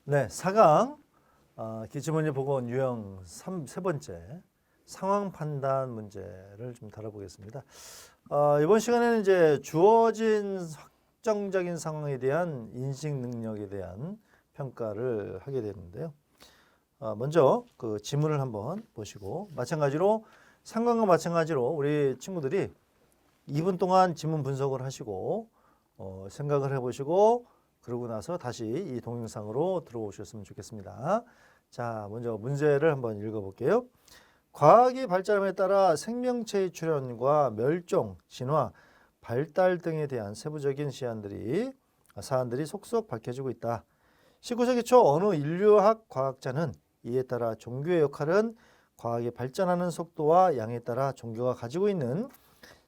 네, 4강 기출문제 보건 유형 세 번째 상황 판단 문제를 좀 다뤄보겠습니다. 이번 시간에는 이제 주어진 확정적인 상황에 대한 인식 능력에 대한 평가를 하게 되는데요. 먼저 그 지문을 한번 보시고 마찬가지로 상관과 마찬가지로 우리 친구들이 2분 동안 지문 분석을 하시고 생각을 해보시고 그러고 나서 다시 이 동영상으로 들어오셨으면 좋겠습니다. 자, 먼저 문제를 한번 읽어볼게요. 과학의 발전함에 따라 생명체의 출현과 멸종, 진화, 발달 등에 대한 세부적인 사안들이 속속 밝혀지고 있다. 19세기 초 어느 인류학 과학자는 이에 따라 종교의 역할은 과학이 발전하는 속도와 양에 따라 종교가 가지고 있는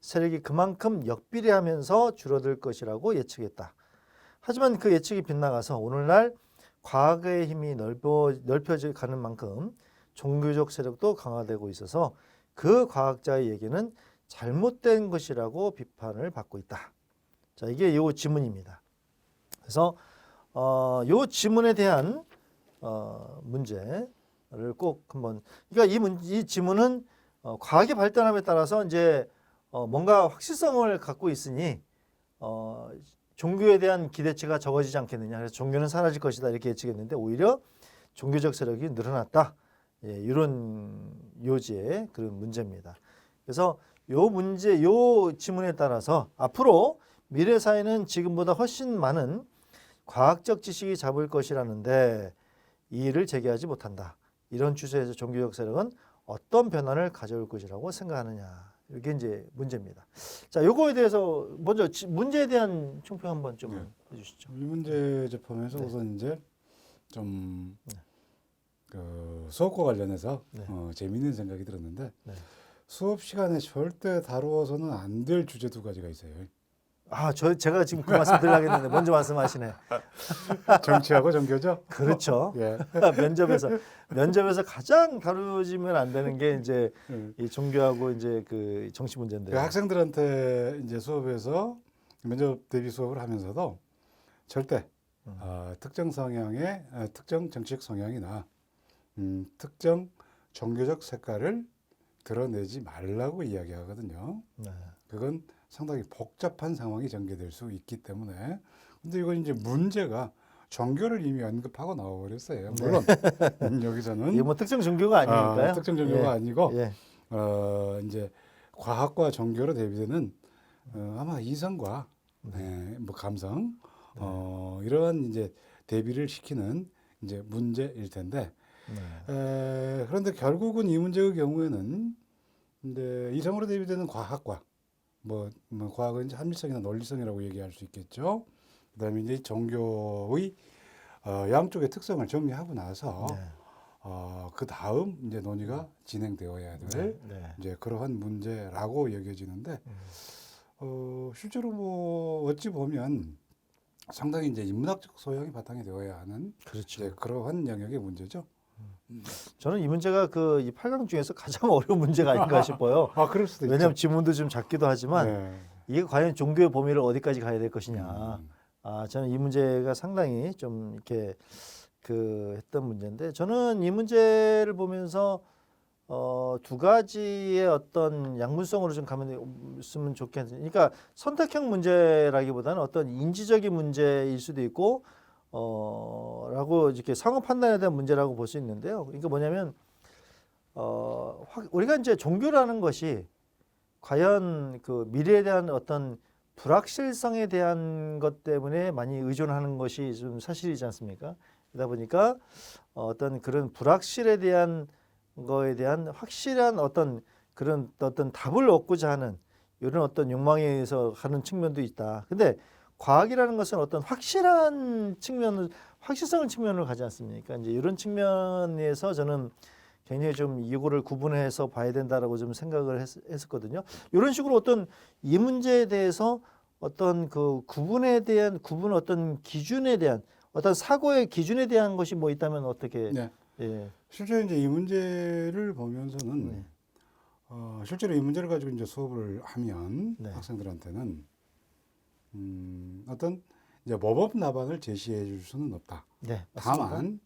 세력이 그만큼 역비례하면서 줄어들 것이라고 예측했다. 하지만 그 예측이 빗나가서 오늘날 과학의 힘이 넓혀져 가는 만큼 종교적 세력도 강화되고 있어서 그 과학자의 얘기는 잘못된 것이라고 비판을 받고 있다. 자, 이게 요 지문입니다. 그래서 요 지문에 대한 문제를 꼭 한번, 그러니까 이 지문은 과학의 발전함에 따라서 이제 뭔가 확실성을 갖고 있으니 종교에 대한 기대치가 적어지지 않겠느냐. 그래서 종교는 사라질 것이다 이렇게 예측했는데 오히려 종교적 세력이 늘어났다. 예, 이런 요지의 그런 문제입니다. 그래서 요 지문에 따라서 앞으로 미래 사회는 지금보다 훨씬 많은 과학적 지식이 잡을 것이라는데 이의를 제기하지 못한다. 이런 추세에서 종교적 세력은 어떤 변화를 가져올 것이라고 생각하느냐. 이게 이제 문제입니다. 자, 요거에 대해서 먼저 문제에 대한 총평 한번 좀 해주시죠. 이 문제 접하면서 우선 이제 좀 그 수업과 관련해서 재미있는 생각이 들었는데 수업 시간에 절대 다루어서는 안 될 주제 두 가지가 있어요. 제가 지금 그 말씀 드리려고 했는데 먼저 말씀하시네. 정치하고 종교죠? 그렇죠. 예. 면접에서 가장 다루지면 안 되는 게 이제 이 종교하고 이제 그 정치 문제인데. 학생들한테 이제 수업에서 면접 대비 수업을 하면서도 절대 특정 성향의 특정 정치적 성향이나 특정 종교적 색깔을 드러내지 말라고 이야기하거든요. 네. 그건 상당히 복잡한 상황이 전개될 수 있기 때문에. 근데 이건 이제 문제가 종교를 이미 언급하고 나와버렸어요. 물론 여기서는 이게 뭐 특정 종교가 아니니까요. 특정 종교가 아니고 예. 이제 과학과 종교로 대비되는 아마 이성과 뭐 감성 이러한 이제 대비를 시키는 이제 문제일 텐데 그런데 결국은 이 문제의 경우에는 근데 이성으로 대비되는 과학과 뭐 과학은 이제 합리성이나 논리성이라고 얘기할 수 있겠죠. 그다음에 이제 종교의 양쪽의 특성을 정리하고 나서 그 다음 이제 논의가 진행되어야 될 이제 그러한 문제라고 여겨지는데 실제로 뭐 어찌 보면 상당히 이제 인문학적 소양이 바탕이 되어야 하는 그렇죠. 이제 그러한 영역의 문제죠. 저는 이 문제가 이 8강 중에서 가장 어려운 문제가 아닌가 싶어요. 그럴 수도 있죠. 왜냐하면 지문도 좀 작기도 하지만 이게 과연 종교의 범위를 어디까지 가야 될 것이냐. 저는 이 문제가 상당히 좀 이렇게 했던 문제인데 저는 이 문제를 보면서 두 가지의 어떤 양분성으로 좀 가면 좋겠는데, 그러니까 선택형 문제라기보다는 어떤 인지적인 문제일 수도 있고, 라고 이렇게 상호 판단에 대한 문제라고 볼 수 있는데요. 그러니까 뭐냐면, 우리가 이제 종교라는 것이 과연 그 미래에 대한 어떤 불확실성에 대한 것 때문에 많이 의존하는 것이 좀 사실이지 않습니까? 그러다 보니까 어떤 그런 불확실에 대한 거에 대한 확실한 어떤 그런 어떤 답을 얻고자 하는 이런 어떤 욕망에 의해서 하는 측면도 있다. 근데 과학이라는 것은 어떤 확실성을 측면으로 가지 않습니까? 이제 이런 측면에서 저는 굉장히 좀 이거를 구분해서 봐야 된다라고 좀 생각을 했었거든요. 이런 식으로 어떤 이 문제에 대해서 어떤 그 어떤 기준에 대한 어떤 사고의 기준에 대한 것이 뭐 있다면 어떻게? 예. 실제 이제 이 문제를 보면서는 실제로 이 문제를 가지고 이제 수업을 하면 학생들한테는 어떤 이제 모범 답안을 제시해 줄 수는 없다. 네, 맞습니다. 다만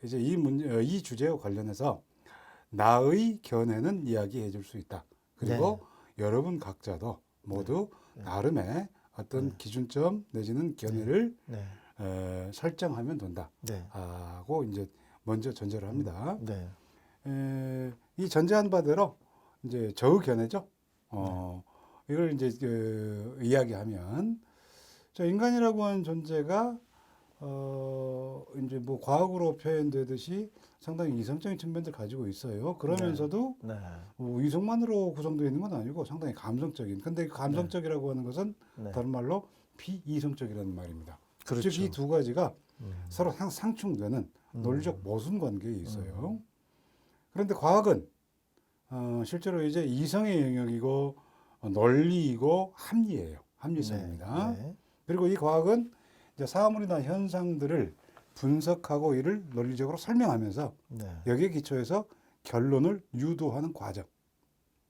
이제 이 주제와 관련해서 나의 견해는 이야기해 줄 수 있다. 그리고 여러분 각자도 모두 나름의 어떤 기준점 내지는 견해를 네, 설정하면 된다. 네, 하고 이제 먼저 전제를 합니다. 네, 이 전제한 바대로 이제 저의 견해죠. 이걸 이제 이야기하면 저 인간이라고 하는 존재가 이제 뭐 과학으로 표현되듯이 상당히 이성적인 측면들 가지고 있어요. 그러면서도 네, 이성만으로 구성되어 있는 건 아니고 상당히 감성적인. 근데 그 감성적이라고 하는 것은 네. 다른 말로 비이성적이라는 말입니다. 그렇죠. 즉 이 두 가지가 서로 상충되는 논리적 모순 관계에 있어요. 그런데 과학은 실제로 이제 이성의 영역이고 논리이고 합리예요. 합리성입니다. 네, 그리고 이 과학은 이제 사물이나 현상들을 분석하고 이를 논리적으로 설명하면서 네, 여기에 기초해서 결론을 유도하는 과정.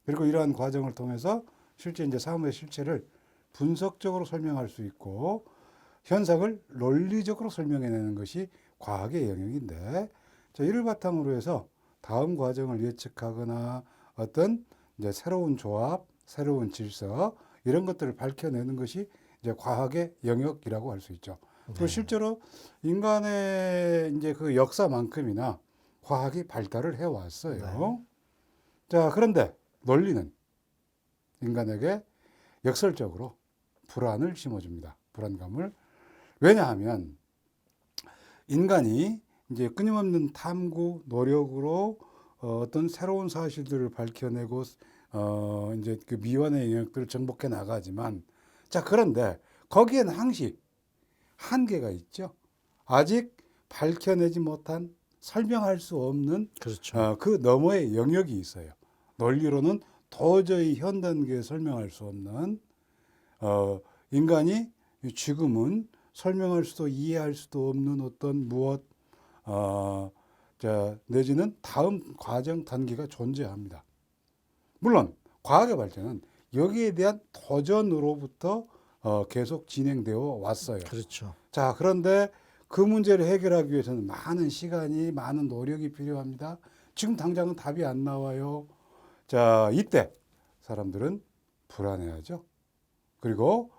그리고 이러한 과정을 통해서 실제 이제 사물의 실체를 분석적으로 설명할 수 있고 현상을 논리적으로 설명해내는 것이 과학의 영역인데, 자, 이를 바탕으로 해서 다음 과정을 예측하거나 어떤 이제 새로운 조합, 새로운 질서 이런 것들을 밝혀내는 것이 이제 과학의 영역이라고 할 수 있죠. 그리고 실제로 인간의 이제 그 역사만큼이나 과학이 발달을 해왔어요. 자, 그런데 논리는 인간에게 역설적으로 불안을 심어줍니다. 불안감을. 왜냐하면 인간이 이제 끊임없는 탐구, 노력으로 어떤 새로운 사실들을 밝혀내고 이제 그 미완의 영역들을 정복해 나가지만, 자, 그런데 거기에는 항시 한계가 있죠. 아직 밝혀내지 못한, 설명할 수 없는 그렇죠. 그 너머의 영역이 있어요. 논리로는 도저히 현 단계에 설명할 수 없는 인간이 지금은 설명할 수도 이해할 수도 없는 어떤 무엇 내지는 다음 과정 단계가 존재합니다. 물론 과학의 발전은 여기에 대한 도전으로부터 계속 진행되어 왔어요. 그렇죠. 자, 그런데 그 문제를 해결하기 위해서는 많은 시간이, 많은 노력이 필요합니다. 지금 당장은 답이 안 나와요. 자, 이때 사람들은 불안해하죠. 그리고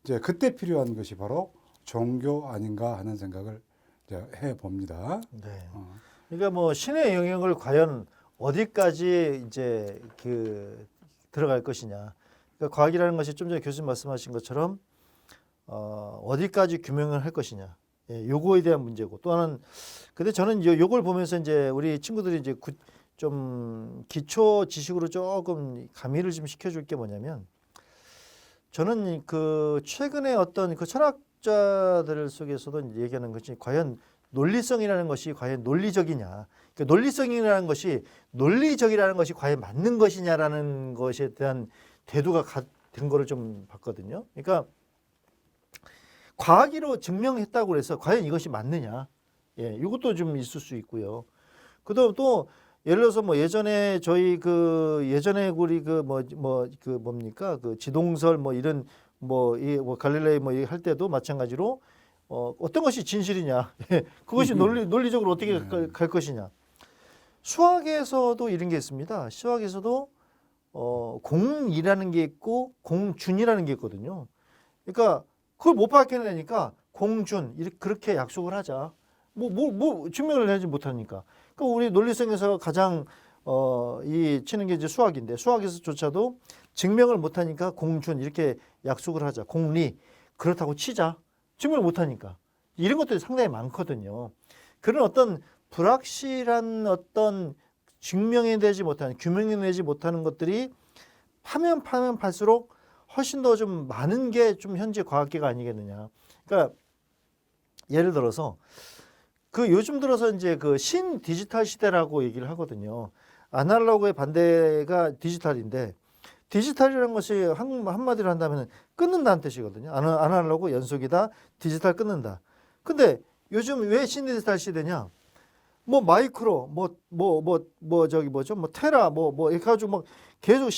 이제 그때 필요한 것이 바로 종교 아닌가 하는 생각을 이제 해봅니다. 네. 그러니까 뭐 신의 영역을 과연 어디까지 이제 그 들어갈 것이냐. 그러니까 과학이라는 것이 좀 전에 교수님 말씀하신 것처럼 어디까지 규명을 할 것이냐. 예, 요거에 대한 문제고, 또 하나는 근데 저는 요걸 보면서 이제 우리 친구들이 이제 좀 기초 지식으로 조금 가미를 좀 시켜줄 게 뭐냐면, 저는 그 최근에 어떤 그 철학자들 속에서도 얘기하는 것이 과연 논리성이라는 것이 과연 논리적이냐, 그러니까 논리성이라는 것이 논리적이라는 것이 과연 맞는 것이냐라는 것에 대한 대두가 된 거를 좀 봤거든요. 그러니까 과학으로 증명했다고 해서 과연 이것이 맞느냐, 예, 이것도 좀 있을 수 있고요. 그다음 또 예를 들어서 뭐 예전에 저희 그 예전에 우리 그 뭡니까 그 지동설 뭐 이런 뭐 갈릴레이 뭐 할 때도 마찬가지로 어떤 것이 진실이냐, 그것이 논리적으로 어떻게 갈 것이냐. 수학에서도 이런 게 있습니다. 수학에서도 공이라는 게 있고 공준이라는 게 있거든요. 그러니까 그걸 못 밝혀내니까 공준 이렇게 그렇게 약속을 하자. 뭐 증명을 하지 못하니까. 그러니까 우리 논리성에서 가장 이 치는 게 이제 수학인데, 수학에서조차도 증명을 못하니까 공준 이렇게 약속을 하자. 공리 그렇다고 치자. 증명을 못하니까. 이런 것들이 상당히 많거든요. 그런 어떤 불확실한 어떤 증명해내지 못하는, 규명해내지 못하는 것들이 파면 팔수록 훨씬 더 좀 많은 게 좀 현재 과학계가 아니겠느냐. 그러니까 예를 들어서 그 요즘 들어서 이제 그 신디지털 시대라고 얘기를 하거든요. 아날로그의 반대가 디지털인데, 디지털이라는 것이 한마디로 한다면 끊는다는 뜻이거든요. 아날로그 연속이다, 디지털 끊는다. 근데 요즘 왜 신디지털 시대냐? 뭐 마이크로, 저기 뭐죠? 뭐 테라, 뭐 이렇게 가지고 막 계속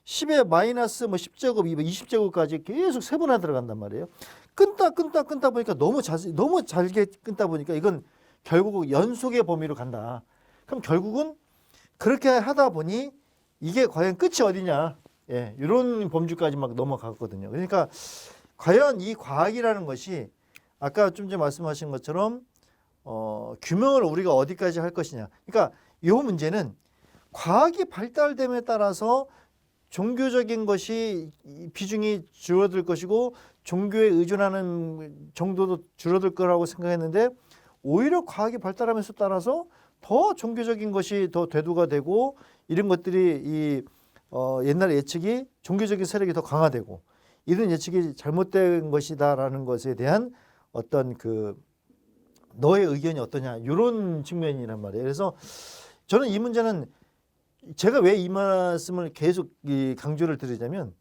10의 마이너스 뭐 10제곱, 20제곱까지 계속 세분화 들어간단 말이에요. 끊다 보니까 너무 잘게 끊다 보니까 이건 결국 연속의 범위로 간다. 그럼 결국은 그렇게 하다 보니 이게 과연 끝이 어디냐? 예, 이런 범주까지 막 넘어갔거든요. 그러니까 과연 이 과학이라는 것이 아까 좀 전에 말씀하신 것처럼 규명을 우리가 어디까지 할 것이냐. 그러니까 이 문제는 과학이 발달됨에 따라서 종교적인 것이 비중이 줄어들 것이고 종교에 의존하는 정도도 줄어들 거라고 생각했는데 오히려 과학이 발달하면서 따라서 더 종교적인 것이 더 대두가 되고 이런 것들이 이 옛날 예측이 종교적인 세력이 더 강화되고 이런 예측이 잘못된 것이다라는 것에 대한 어떤 그 너의 의견이 어떠냐 이런 측면이란 말이에요. 그래서 저는 이 문제는 제가 왜 이 말씀을 계속 강조를 드리자면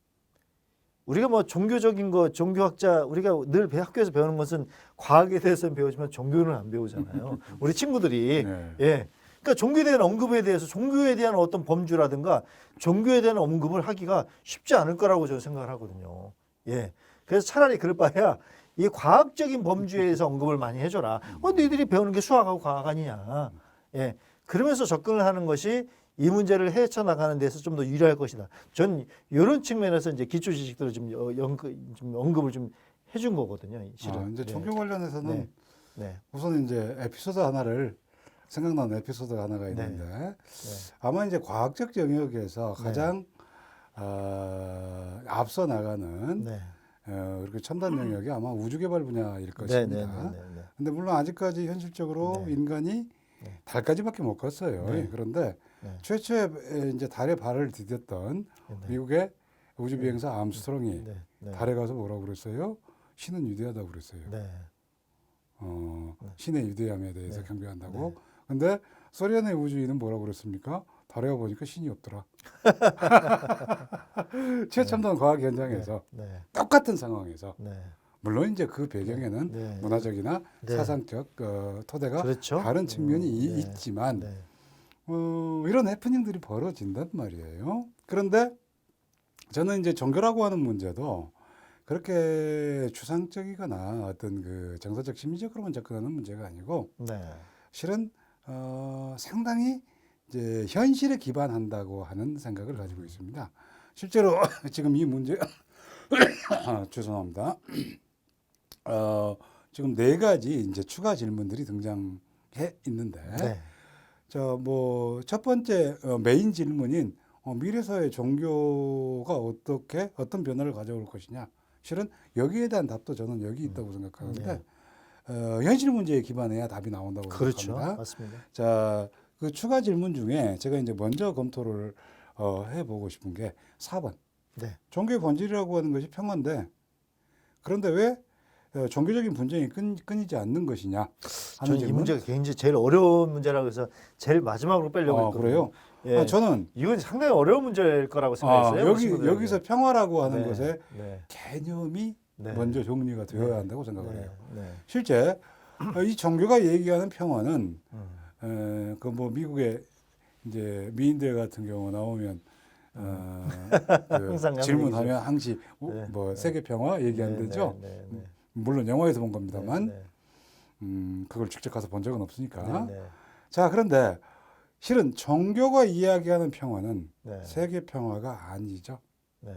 우리가 뭐 종교적인 거 종교학자 우리가 늘 학교에서 배우는 것은 과학에 대해서는 배우지만 종교는 안 배우잖아요. 우리 친구들이 네. 예. 그러니까 종교에 대한 언급에 대해서 종교에 대한 어떤 범주라든가 종교에 대한 언급을 하기가 쉽지 않을 거라고 저는 생각을 하거든요. 예. 그래서 차라리 그럴 바에야 이 과학적인 범주에서 언급을 많이 해줘라. 너희들이 배우는 게 수학하고 과학 아니냐. 예. 그러면서 접근을 하는 것이 이 문제를 헤쳐나가는 데서 좀 더 유리할 것이다. 전 이런 측면에서 이제 기초 지식들을 좀 언급을 좀 해준 거거든요. 실은. 이제 네. 종교 관련해서는 네. 네. 우선 이제 에피소드 하나를 생각나는 에피소드가 하나가 있는데 네. 아마 이제 과학적 영역에서 네. 가장 앞서 나가는 네. 이렇게 첨단 영역이 아마 우주개발 분야일 네. 것입니다. 네. 근데 물론 아직까지 현실적으로 네. 인간이 네. 달까지밖에 못 갔어요. 네. 그런데 네. 최초에 이제 달에 발을 디뎠던 미국의 우주 비행사 암스트롱이 네. 네. 달에 가서 뭐라고 그랬어요? 신은 위대하다고 그랬어요. 네. 신의 위대함에 대해서 네. 경배한다고. 근데 소련의 우주인은 뭐라고 그랬습니까? 달에 가 보니까 신이 없더라. 최첨단 과학 현장에서 네. 똑같은 상황에서 네. 물론 이제 그 배경에는 네. 문화적이나 네. 사상적 토대가 그렇죠. 다른 측면이 네. 있지만 네. 이런 해프닝들이 벌어진단 말이에요. 그런데 저는 이제 종교라고 하는 문제도 그렇게 추상적이거나 어떤 그 정서적 심리적으로만 접근하는 문제가 아니고 네. 실은 상당히 이제 현실에 기반한다고 하는 생각을 가지고 있습니다. 실제로 지금 이 문제 죄송합니다. 지금 4가지 이제 추가 질문들이 등장해 있는데 네. 첫 번째 메인 질문인 미래 사회 종교가 어떤 변화를 가져올 것이냐. 실은 여기에 대한 답도 저는 여기 있다고 생각하는데 현실 문제에 기반해야 답이 나온다고 그렇죠. 생각합니다. 맞습니다. 자, 그 추가 질문 중에 제가 이제 먼저 검토를 해보고 싶은 게 4번. 네. 종교의 본질이라고 하는 것이 평화인데 그런데 왜 종교적인 분쟁이 끊이지 않는 것이냐 하는 저는 이 질문. 문제가 굉장히 제일 어려운 문제라고 해서 제일 마지막으로 빼려고 했거든요. 그래요? 예. 저는 이건 상당히 어려운 문제일 거라고 생각했어요. 여기서 평화라고 하는 네. 것의 네. 개념이 네. 먼저 정리가 되어야 한다고 생각을 해요. 네. 실제 이 종교가 얘기하는 평화는 음. 그 뭐 미국의 이제 미인들 같은 경우 나오면 항상 하는 질문하면 항시 네. 뭐 세계 평화 얘기한다죠. 네. 물론 영화에서 본 겁니다만 네. 그걸 직접 가서 본 적은 없으니까. 네. 자, 그런데 실은 종교가 이야기하는 평화는 네. 세계 평화가 아니죠. 네.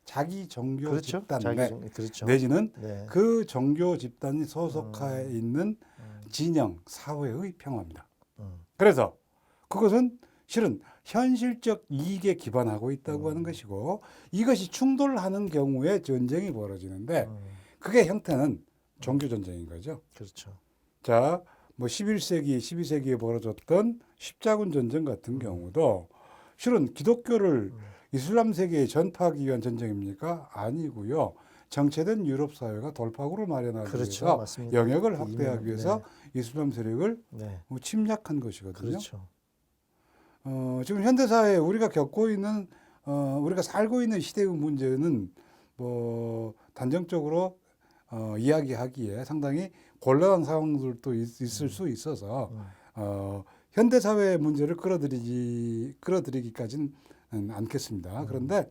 자기 종교 그렇죠. 집단 그렇죠. 내지는 네. 그 종교 집단이 소속하에 있는 음. 진영 사회의 평화입니다. 음. 그래서 그것은 실은 현실적 이익에 기반하고 있다고 하는 것이고 이것이 충돌하는 경우에 전쟁이 벌어지는데 그게 형태는 종교 전쟁인 거죠. 그렇죠. 자, 뭐 11세기, 12세기에 벌어졌던 십자군 전쟁 같은 경우도 실은 기독교를 이슬람 세계에 전파하기 위한 전쟁입니까? 아니고요. 정체된 유럽 사회가 돌파구를 마련하기 그렇죠. 위해서 맞습니다. 영역을 확대하기 위해서 이슬람 세력을 네. 침략한 것이거든요. 그렇죠. 지금 현대 사회에 우리가 겪고 있는 우리가 살고 있는 시대의 문제는 뭐 단정적으로 이야기하기에 상당히 곤란한 상황들도 있을 수 있어서 현대 사회의 문제를 끌어들이기까지는 않겠습니다. 그런데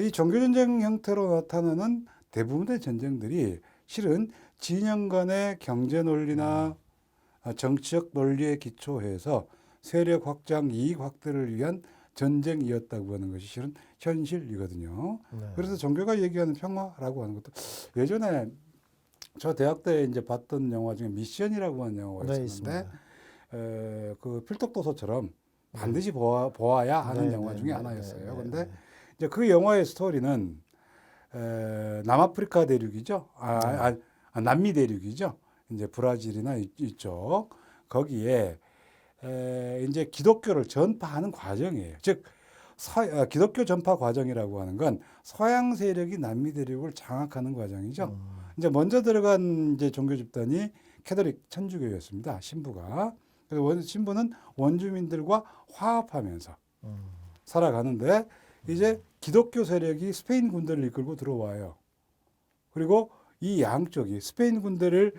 이 종교전쟁 형태로 나타나는 대부분의 전쟁들이 실은 진영 간의 경제 논리나 정치적 논리에 기초해서 세력 확장, 이익 확대를 위한 전쟁이었다고 하는 것이 실은 현실이거든요. 네. 그래서 종교가 얘기하는 평화라고 하는 것도 예전에 저 대학 때 이제 봤던 영화 중에 미션이라고 하는 영화가 네, 있었는데 있습니다. 그 필독도서처럼 반드시 보아야 하는 네, 영화 네, 중에 네, 하나였어요. 네, 그런데 네. 이제 그 영화의 스토리는 남아프리카 대륙이죠. 남미 대륙이죠. 이제 브라질이나 이쪽 거기에 이제 기독교를 전파하는 과정이에요. 즉 기독교 전파 과정이라고 하는 건 서양 세력이 남미 대륙을 장악하는 과정이죠. 이제 먼저 들어간 이제 종교 집단이 캐톨릭 천주교였습니다. 신부가. 그래서 신부는 원주민들과 화합하면서 살아가는데 이제 기독교 세력이 스페인 군대를 이끌고 들어와요. 그리고 이 양쪽이 스페인 군대를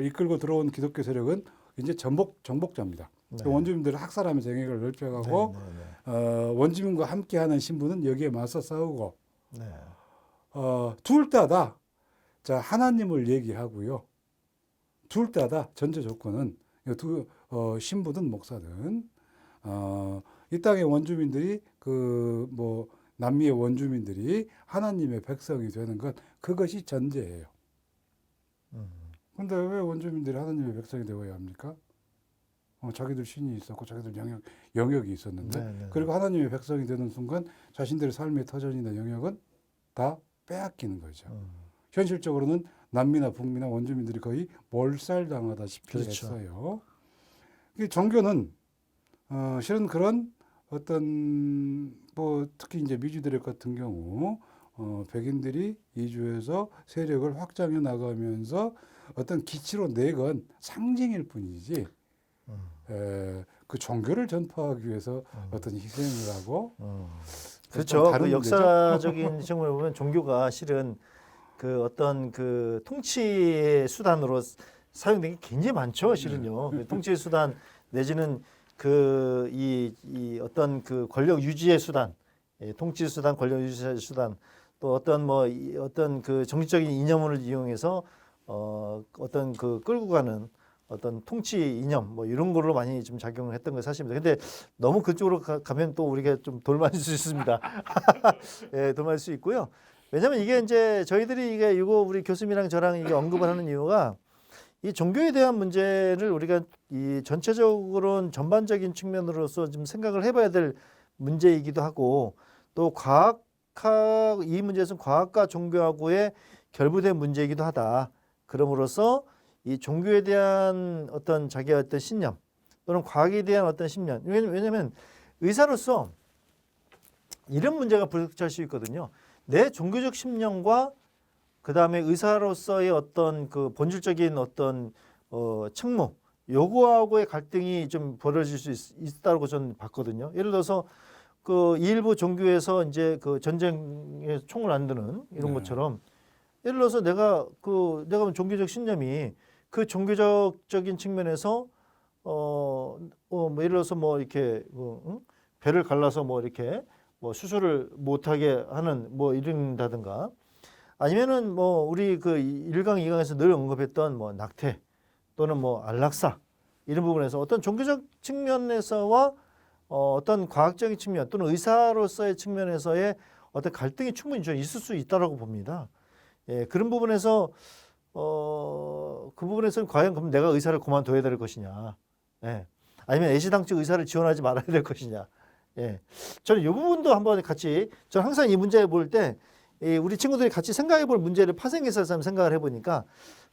이끌고 들어온 기독교 세력은 이제 정복자입니다. 네. 원주민들을 학살하면서 영역을 넓혀가고 네, 네, 네. 원주민과 함께하는 신부는 여기에 맞서 싸우고 네. 둘 다다 자 하나님을 얘기하고요. 둘 다다 전제 조건은 신부든 목사든 이 땅의 원주민들이 그 뭐 남미의 원주민들이 하나님의 백성이 되는 것 그것이 전제예요. 근데 왜 원주민들이 하나님의 백성이 되어야 합니까? 자기들 신이 있었고 자기들 영역이 있었는데 네, 네. 그리고 하나님의 백성이 되는 순간 자신들의 삶의 터전이나 영역은 다 빼앗기는 거죠. 현실적으로는 남미나 북미나 원주민들이 거의 몰살당하다시피 그렇죠. 했어요. 이 종교는 실은 그런 어떤 뭐 특히 이제 미주대륙 같은 경우 백인들이 이주해서 세력을 확장해 나가면서 어떤 기치로 내건 상징일 뿐이지 그 종교를 전파하기 위해서 어떤 희생을 하고 그렇죠. 다른 그 문제죠. 역사적인 측면을 보면 종교가 실은 그 어떤 그 통치의 수단으로 사용된 게 굉장히 많죠. 실은요. 그 통치의 수단 내지는 그 이 어떤 그 권력 유지의 수단, 통치 수단, 권력 유지의 수단, 또 어떤 뭐 어떤 그 정치적인 이념을 이용해서 어떤 그 끌고 가는 어떤 통치 이념 뭐 이런 걸로 많이 좀 작용을 했던 거 사실입니다. 근데 너무 그쪽으로 가면 또 우리가 좀 돌맞을 수 있습니다. 예, 돌맞을 수 있고요. 왜냐하면 이게 이제 저희들이 이거 우리 교수님이랑 저랑 이게 언급을 하는 이유가 이 종교에 대한 문제를 우리가 이 전체적으로는 전반적인 측면으로서 좀 생각을 해봐야 될 문제이기도 하고 또 이 문제에서는 과학과 종교하고의 결부된 문제이기도 하다. 그럼으로써 이 종교에 대한 어떤 자기의 어떤 신념 또는 과학에 대한 어떤 신념 왜냐하면 의사로서 이런 문제가 부딪힐 수 있거든요. 내 종교적 신념과 그 다음에 의사로서의 어떤 그 본질적인 어떤 책무 요구하고의 갈등이 좀 벌어질 수 있다고 저는 봤거든요. 예를 들어서 그 일부 종교에서 이제 그 전쟁에 총을 안 드는 이런 것처럼 예를 들어서 내가 종교적 신념이 그 종교적인 측면에서 뭐 예를 들어서 뭐 이렇게 배를 갈라서 뭐 이렇게 뭐 수술을 못하게 하는 뭐 이런다든가 아니면은 뭐 우리 그 1강 2강에서 늘 언급했던 뭐 낙태 또는 뭐 안락사 이런 부분에서 어떤 종교적 측면에서와 어떤 과학적인 측면 또는 의사로서의 측면에서의 어떤 갈등이 충분히 좀 있을 수 있다라고 봅니다. 예, 그런 부분에서 그 부분에서는 과연 그럼 내가 의사를 그만둬야 될 것이냐, 예, 아니면 애시당초 의사를 지원하지 말아야 될 것이냐, 예, 저는 이 부분도 한번 같이 저는 항상 이 문제 볼 때 우리 친구들이 같이 생각해볼 문제를 파생해서 한번 생각을 해보니까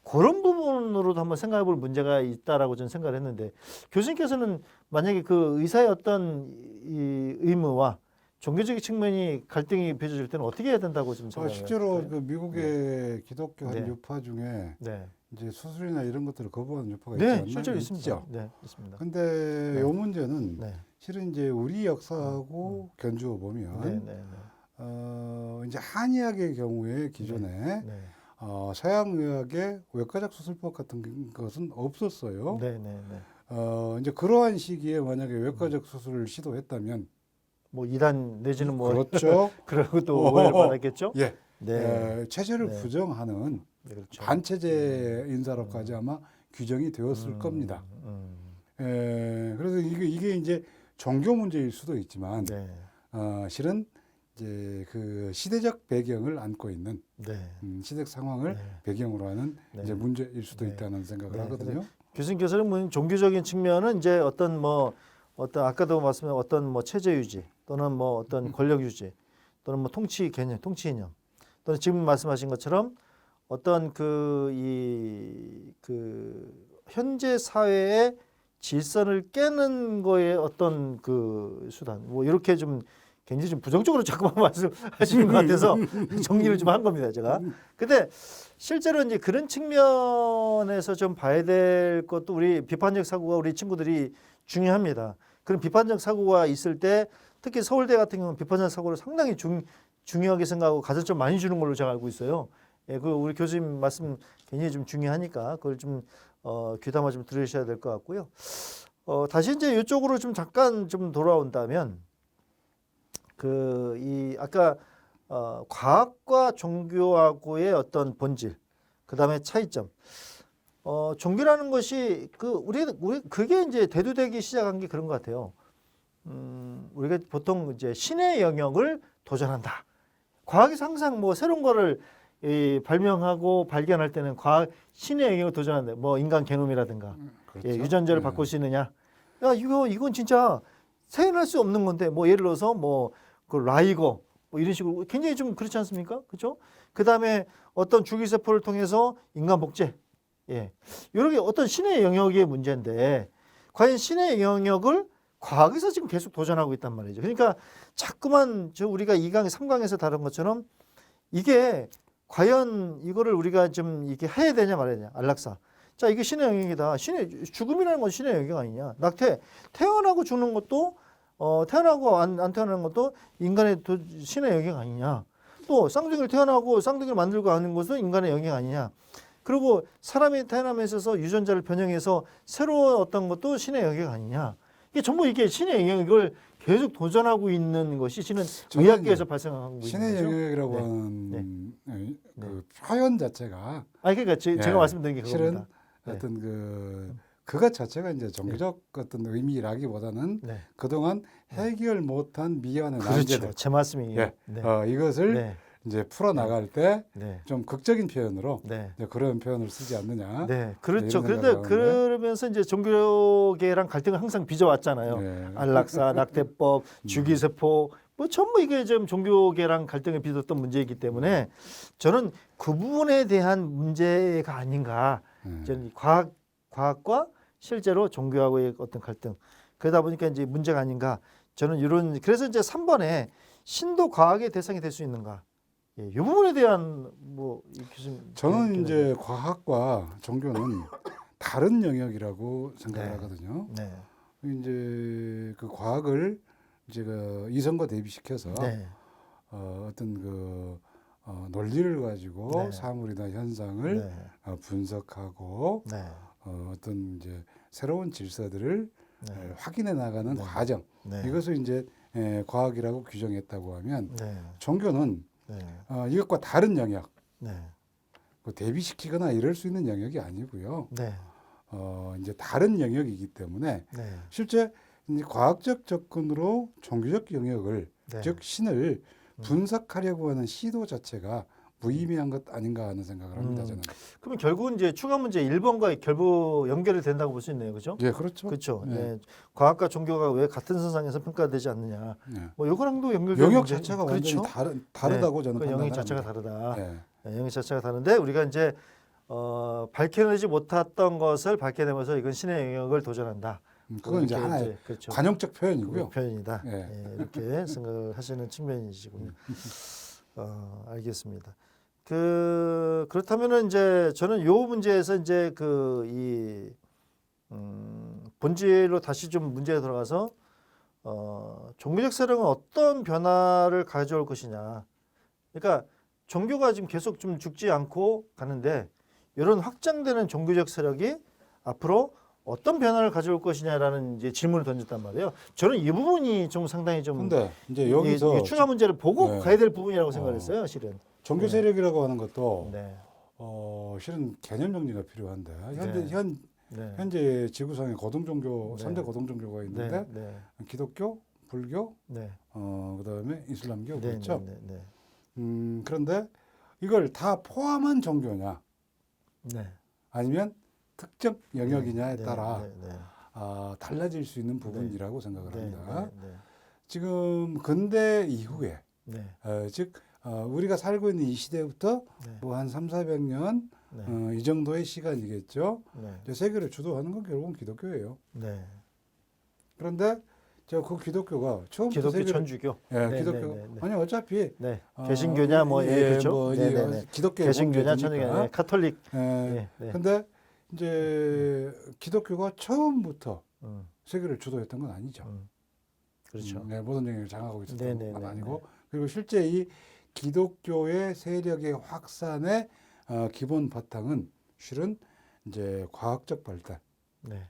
그런 부분으로도 한번 생각해볼 문제가 있다라고 저는 생각을 했는데 교수님께서는 만약에 그 의사의 어떤 이 의무와 종교적인 측면이 갈등이 빚어질 때는 어떻게 해야 된다고 좀 생각해요? 실제로 그 미국의 기독교 한 네. 유파 중에 네, 이제 수술이나 이런 것들을 거부하는 유파가 있지 네, 않나요? 실제로 있습니다. 있죠. 네, 있습니다. 근데 이 문제는 네, 실은 이제 우리 역사하고 견주어 보면 네, 네, 이제 한의학의 경우에 기존에 네, 서양 의학의 외과적 수술법 같은 것은 없었어요. 네, 네, 네, 이제 그러한 시기에 만약에 외과적 수술을 시도했다면 뭐 이단 내지는 뭐 그렇죠. 그러고 또 오해를 받았겠죠. 예. 네. 체제를 네. 부정하는 네, 그렇죠. 반체제 인사로까지 아마 규정이 되었을 겁니다. 그래서 이게 이제 종교 문제일 수도 있지만 네. 실은 이제 그 시대적 배경을 안고 있는 네. 시대적 상황을 네. 배경으로 하는 네. 이제 문제일 수도 네. 있다는 생각을 네. 하거든요. 교수님께서는 뭐 종교적인 측면은 이제 어떤 아까도 말씀한 어떤 뭐 체제 유지 또는 뭐 어떤 권력 유지 또는 뭐 통치 개념, 통치 이념 또는 지금 말씀하신 것처럼 어떤 그 현재 사회의 질서를 깨는 거에 어떤 그 수단 뭐 이렇게 좀 굉장히 좀 부정적으로 자꾸만 말씀하시는 것 같아서 정리를 좀 한 겁니다 제가. 근데 실제로 이제 그런 측면에서 좀 봐야 될 것도 우리 비판적 사고가 우리 친구들이 중요합니다. 그런 비판적 사고가 있을 때 특히 서울대 같은 경우는 비판적 사고를 상당히 중요하게 생각하고 가산점 많이 주는 걸로 제가 알고 있어요. 예, 그 우리 교수님 말씀 굉장히 좀 중요하니까 그걸 좀 귀담아 좀 들으셔야 될 것 같고요. 다시 이제 이쪽으로 좀 잠깐 좀 돌아온다면 아까 과학과 종교하고의 어떤 본질, 그 다음에 차이점. 종교라는 것이 우리 그게 이제 대두되기 시작한 게 그런 것 같아요. 우리가 보통 이제 신의 영역을 도전한다. 과학에서 항상 뭐 새로운 거를 발명하고 발견할 때는 신의 영역을 도전한다. 뭐 인간 게놈이라든가 그렇죠. 유전자를 바꿀 수 있느냐. 야 이건 진짜 세연할 수 없는 건데 뭐 예를 들어서 그 라이거 뭐 이런 식으로 굉장히 좀 그렇지 않습니까? 그렇죠? 그 다음에 어떤 주기세포를 통해서 인간 복제, 이렇게 어떤 신의 영역의 문제인데 과연 신의 영역을 과학에서 지금 계속 도전하고 있단 말이죠. 그러니까 자꾸만 우리가 2강, 3강에서 다룬 것처럼 이게 과연 이거를 우리가 좀 이렇게 해야 되냐 말아야 되냐. 안락사. 자, 이게 신의 영역이다. 죽음이라는 건 신의 영역 아니냐. 태어나고 죽는 것도 태어나고 안 태어나는 것도 인간의 신의 영역 아니냐. 또 쌍둥이를 태어나고 쌍둥이를 만들고 하는 것도 인간의 영역 아니냐. 그리고 사람이 태어남에 있어서 유전자를 변형해서 새로운 어떤 것도 신의 영역 아니냐. 이게 전부 이게 신의 영역을 계속 도전하고 있는 것이 실은 의학계에서 발생하고 있는 신의 거죠. 영역이라고 하는 그 표현 자체가 그러니까 제가 말씀드린 게 그겁니다. 실은 어떤 그것 자체가 이제 종교적 어떤 의미라기보다는 그동안 해결 못한 미완의 난제들. 그렇죠. 제 말씀이에요. 이것을 이제 풀어 나갈 때 좀 극적인 표현으로 네. 그런 표현을 쓰지 않느냐. 네, 그렇죠. 이런 그런데 생각을 하는데. 그러면서 이제 종교계랑 갈등을 항상 빚어왔잖아요. 안락사, 낙태법, 주기세포, 뭐 전부 이게 좀 종교계랑 갈등을 빚었던 문제이기 때문에 저는 그 부분에 대한 문제가 아닌가. 저는 과학과 실제로 종교하고의 어떤 갈등. 그러다 보니까 이제 문제가 아닌가. 저는 그래서 이제 3번에 신도 과학의 대상이 될 수 있는가. 이 부분에 대한 교수님. 저는 이제 과학과 종교는 다른 영역이라고 생각을 네. 하거든요. 네. 이제 그 과학을 이제 이성과 대비시켜서 네. 어떤 논리를 가지고 네. 사물이나 현상을 분석하고 네. 어떤 이제 새로운 질서들을 네. 확인해 나가는 과정. 네. 이것을 이제 과학이라고 규정했다고 하면 네. 종교는 네. 이것과 다른 영역, 네. 대비시키거나 이럴 수 있는 영역이 아니고요. 네. 이제 다른 영역이기 때문에 네. 실제 이제 과학적 접근으로 종교적 영역을 네. 즉 신을 분석하려고 하는 시도 자체가 무의미한 것 아닌가 하는 생각을 합니다. 저는. 그러면 결국은 이제 추가 문제 1번과 결부 연결이 된다고 볼 수 있네요. 그죠? 예, 그렇죠. 그렇죠. 네. 네. 과학과 종교가 왜 같은 선상에서 평가되지 않느냐. 네. 이거랑도 연결되는 영역 문제. 자체가 그렇죠? 완전히 다르다고 저는 그 판단합니다. 영역 자체가 다르다. 네. 영역 자체가 다른데 우리가 이제 밝혀내지 못했던 것을 밝혀내면서 이건 신의 영역을 도전한다. 그건 이제 하나의 관용적 표현이고요. 표현이다. 이렇게 생각을 하시는 측면이시군요. 알겠습니다. 그렇다면은 이제 저는 요 문제에서 이제 본질로 다시 좀 문제에 들어가서 종교적 세력은 어떤 변화를 가져올 것이냐. 그러니까 종교가 지금 계속 좀 죽지 않고 가는데 이런 확장되는 종교적 세력이 앞으로 어떤 변화를 가져올 것이냐라는 이제 질문을 던졌단 말이에요. 저는 이 부분이 좀 상당히 좀 근데 이제 여기서 이 추가 문제를 보고 네. 가야 될 부분이라고 생각했어요, 실은. 종교 세력이라고 하는 것도 네. 실은 개념 정리가 필요한데 네. 네. 현재 지구상에 고등 종교 네. 3대 고등 종교가 있는데 네. 기독교, 불교, 네. 그다음에 이슬람교 네. 그렇죠. 네. 네. 그런데 이걸 다 포함한 종교냐 네. 아니면 특정 영역이냐에 네. 따라 네. 네. 달라질 수 있는 부분이라고 생각을 네. 합니다. 네. 지금 근대 이후에 네. 즉 우리가 살고 있는 이 시대부터 네. 뭐 한 300~400년 네. 이 정도의 시간이겠죠. 네. 이제 세계를 주도하는 건 결국은 기독교예요. 네. 그런데 그 기독교가 처음부터 기독교 세계를 천주교. 예, 네. 기독교 네. 네. 아니 어차피 네. 개신교냐 뭐 그렇죠. 뭐 네. 네. 기독교 개신교냐 천주교냐 네. 카톨릭. 예. 네. 네. 근데 이제 기독교가 처음부터 음. 세계를 주도했던 건 아니죠. 그렇죠. 네, 모든 영역을 장악하고 있었던 네. 건 네. 아니고 그리고 실제 이 기독교의 세력의 확산의 기본 바탕은 실은 이제 과학적 발달, 네.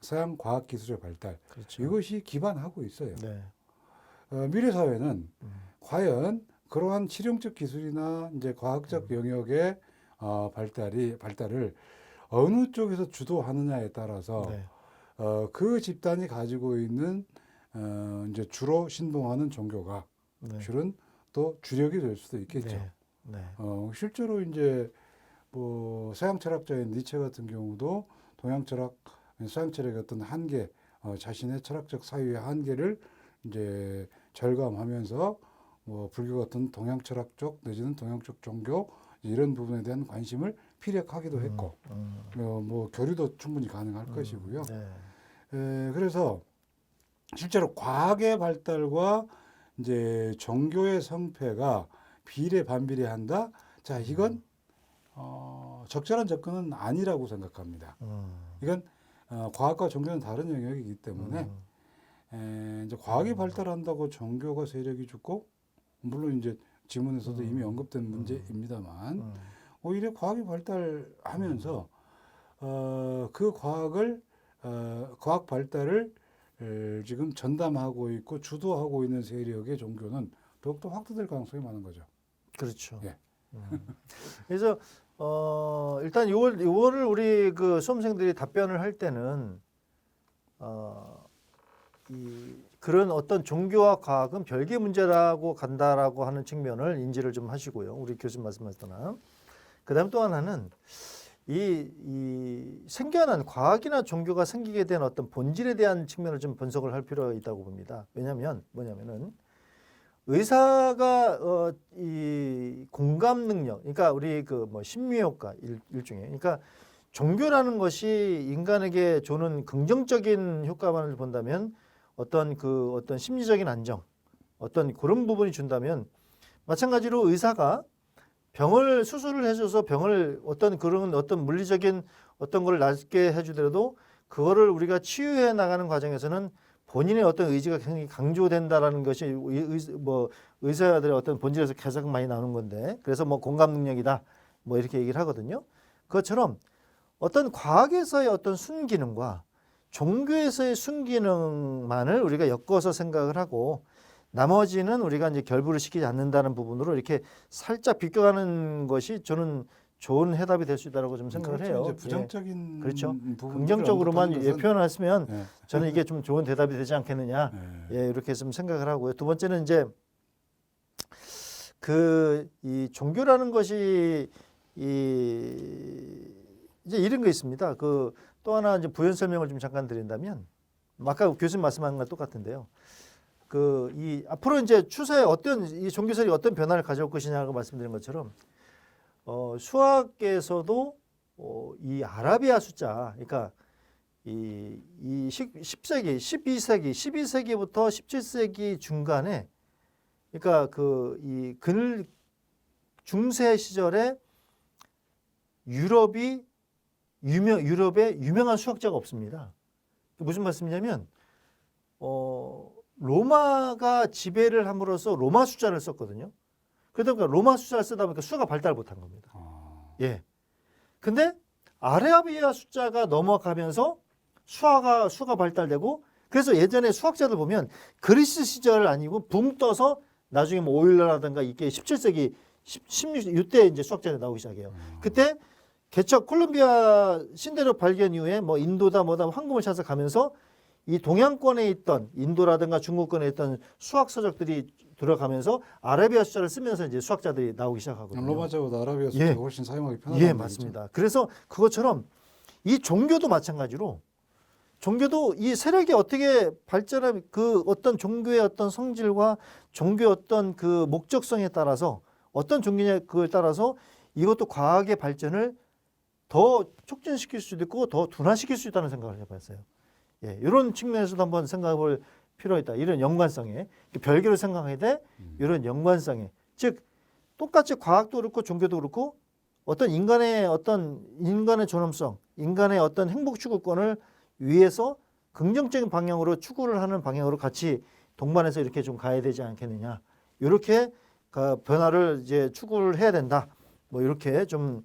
서양 과학 기술의 발달 그렇죠. 이것이 기반하고 있어요. 네. 미래 사회는 과연 그러한 실용적 기술이나 이제 과학적 영역의 발달을 어느 쪽에서 주도하느냐에 따라서 네. 그 집단이 가지고 있는 이제 주로 신봉하는 종교가 네. 실은 또 주력이 될 수도 있겠죠. 네. 네. 실제로 이제 뭐 서양 철학자인 니체 같은 경우도 동양 철학, 서양 철학의 어떤 한계, 자신의 철학적 사유의 한계를 이제 절감하면서 뭐 불교 같은 동양 철학 쪽 내지는 동양 쪽 종교 이런 부분에 대한 관심을 피력하기도 했고, 뭐 교류도 충분히 가능할 것이고요. 네. 그래서 실제로 과학의 발달과 이제 종교의 성패가 비례반비례한다. 자, 이건 적절한 접근은 아니라고 생각합니다. 이건 과학과 종교는 다른 영역이기 때문에 이제 과학이 발달한다고 종교가 세력이 죽고 물론 이제 지문에서도 이미 언급된 문제입니다만 오히려 과학이 발달하면서 그 과학 발달을 지금 전담하고 있고 주도하고 있는 세력의 종교는 더욱더 확대될 가능성이 많은 거죠. 그렇죠. 예. 그래서 일단 요거를 우리 그 수험생들이 답변을 할 때는 그런 어떤 종교와 과학은 별개 문제라고 간다라고 하는 측면을 인지를 좀 하시고요. 우리 교수님 말씀하셨잖아. 그다음 또 하나는 이 생겨난 과학이나 종교가 생기게 된 어떤 본질에 대한 측면을 좀 분석을 할 필요가 있다고 봅니다. 왜냐하면 뭐냐면은 의사가 이 공감 능력, 그러니까 우리 그 뭐 심미효과 일종의, 그러니까 종교라는 것이 인간에게 주는 긍정적인 효과만을 본다면 어떤 심리적인 안정, 어떤 그런 부분이 준다면 마찬가지로 의사가 병을 수술을 해줘서 병을 어떤 물리적인 어떤 걸 낫게 해주더라도 그거를 우리가 치유해 나가는 과정에서는 본인의 어떤 의지가 굉장히 강조된다라는 것이 의사들의 어떤 본질에서 가장 많이 나오는 건데, 그래서 뭐 공감 능력이다 뭐 이렇게 얘기를 하거든요. 그것처럼 어떤 과학에서의 어떤 순기능과 종교에서의 순기능만을 우리가 엮어서 생각을 하고 나머지는 우리가 이제 결부를 시키지 않는다는 부분으로 이렇게 살짝 비껴가는 것이 저는 좋은 해답이 될 수 있다고 좀 생각을 해요. 이제 부정적인 그렇죠. 부분들을 긍정적으로만 언급하는 것은 표현했으면 네. 저는 이게 좀 좋은 대답이 되지 않겠느냐. 네. 이렇게 좀 생각을 하고요. 두 번째는 이제 이 종교라는 것이 이제 이런 거 있습니다. 또 하나 이제 부연 설명을 좀 잠깐 드린다면 아까 교수님 말씀하신 것 똑같은데요. 앞으로 이제 추세에 이 종교설이 어떤 변화를 가져올 것이냐고 말씀드린 것처럼 수학에서도 이 아라비아 숫자, 그러니까 이 10세기, 12세기부터 17세기 중간에, 그러니까 이 중세 시절에 유럽에 유명한 수학자가 없습니다. 무슨 말씀이냐면 로마가 지배를 함으로써 로마 숫자를 썼거든요. 그러다 보니까 로마 숫자를 쓰다 보니까 수가 발달 못한 겁니다. 예. 근데 아라비아 숫자가 넘어가면서 수가 발달되고 그래서 예전에 수학자들 보면 그리스 시절 아니고 붕 떠서 나중에 뭐 오일러라든가 이게 17세기 16 이때 이제 수학자들이 나오기 시작해요. 그때 개척 콜롬비아 신대륙 발견 이후에 뭐 인도다 뭐다 황금을 찾아 가면서 이 동양권에 있던 인도라든가 중국권에 있던 수학 서적들이 들어가면서 아라비아 숫자를 쓰면서 이제 수학자들이 나오기 시작하거든요. 로마자보다 아라비아 예. 숫자가 훨씬 사용하기 편하다는 예, 말이죠. 맞습니다. 그래서 그것처럼 이 종교도 마찬가지로 종교도 이 세력이 어떻게 발전하면 그 어떤 종교의 어떤 성질과 종교의 어떤 그 목적성에 따라서 어떤 종교냐 그에 따라서 이것도 과학의 발전을 더 촉진시킬 수도 있고 더 둔화시킬 수 있다는 생각을 해봤어요. 예, 이런 측면에서도 한번 생각해 볼 필요가 있다. 이런 연관성에 별개로 생각해야 돼. 이런 연관성에 즉 똑같이 과학도 그렇고 종교도 그렇고 어떤 인간의 존엄성, 인간의 어떤 행복 추구권을 위해서 긍정적인 방향으로 추구를 하는 방향으로 같이 동반해서 이렇게 좀 가야 되지 않겠느냐. 이렇게 변화를 이제 추구를 해야 된다. 뭐 이렇게 좀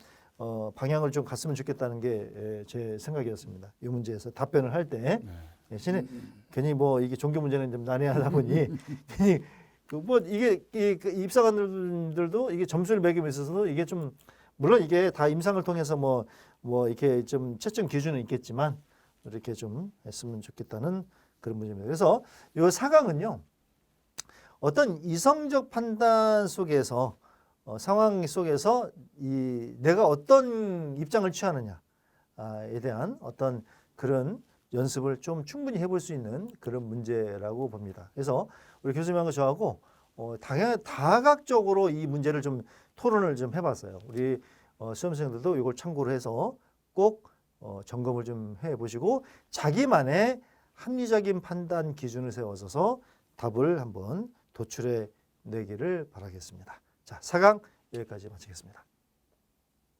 방향을 좀 갔으면 좋겠다는 게 제 생각이었습니다. 이 문제에서 답변을 할 때. 대신에 괜히 뭐 이게 종교 문제는 좀 난해하다 보니 괜히 뭐 이게 입사관들도 이게 점수를 매김에 있어서도 이게 좀 물론 이게 다 임상을 통해서 뭐 이렇게 좀 채점 기준은 있겠지만 이렇게 좀 했으면 좋겠다는 그런 문제입니다. 그래서 이 4강은요. 어떤 이성적 판단 속에서 상황 속에서 내가 어떤 입장을 취하느냐에 대한 어떤 그런 연습을 좀 충분히 해볼 수 있는 그런 문제라고 봅니다. 그래서 우리 교수님하고 저하고 다각적으로 이 문제를 좀 토론을 좀 해봤어요. 우리 수험생들도 이걸 참고로 해서 꼭 점검을 좀 해보시고 자기만의 합리적인 판단 기준을 세워서 답을 한번 도출해 내기를 바라겠습니다. 자, 4강 여기까지 마치겠습니다.